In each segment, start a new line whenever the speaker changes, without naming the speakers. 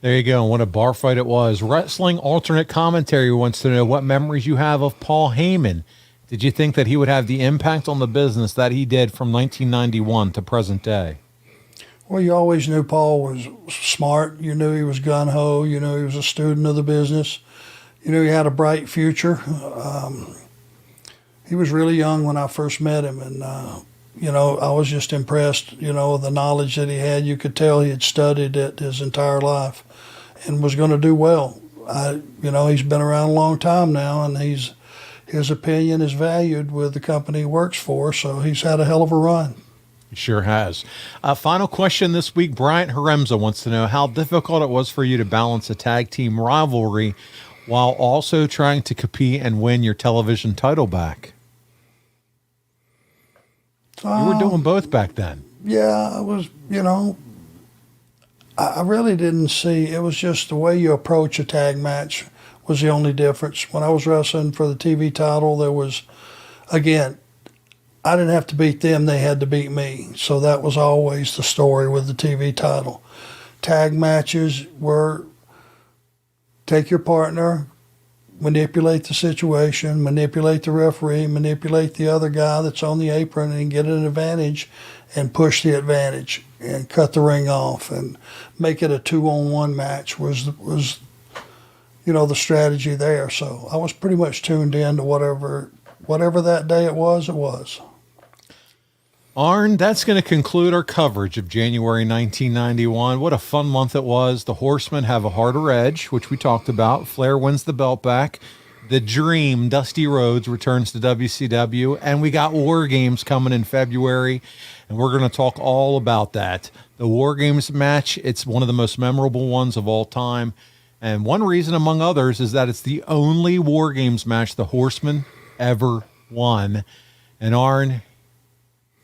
There you go. What a bar fight it was. Wrestling alternate commentary wants to know what memories you have of Paul Heyman. Did you think that he would have the impact on the business that he did from 1991 to present day?
Well, you always knew Paul was smart. You knew he was gun-ho. You knew he was a student of the business. You knew he had a bright future. He was really young when I first met him, and I was just impressed, the knowledge that he had. You could tell he had studied it his entire life and was going to do well. He's been around a long time now, and his opinion is valued with the company he works for, so he's had a hell of a run.
He sure has. Final question this week. Bryant Haremza wants to know how difficult it was for you to balance a tag team rivalry while also trying to compete and win your television title back. You were doing both back then.
Yeah, I was, I really didn't see, it was just the way you approach a tag match was the only difference. When I was wrestling for the TV title, there was, again, I didn't have to beat them, they had to beat me. So that was always the story with the TV title. Tag matches were take your partner, manipulate the situation, manipulate the referee, manipulate the other guy that's on the apron and get an advantage and push the advantage and cut the ring off and make it a 2-on-1 match was the strategy there. So I was pretty much tuned in to whatever that day it was.
Arn, that's going to conclude our coverage of January 1991. What a fun month it was. The Horsemen have a harder edge, which we talked about. Flair wins the belt back. The Dream, Dusty Rhodes, returns to WCW. And we got War Games coming in February, and we're going to talk all about that. The War Games match, it's one of the most memorable ones of all time. And one reason, among others, is that it's the only War Games match the Horsemen ever won. And Arn,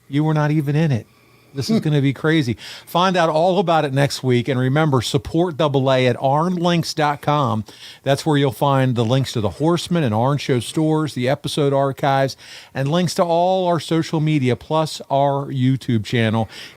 you were not even in it. This is going to be crazy. Find out all about it next week. And remember, support AA at arnlinks.com. That's where you'll find the links to the Horsemen and Arn Show stores, the episode archives, and links to all our social media, plus our YouTube channel.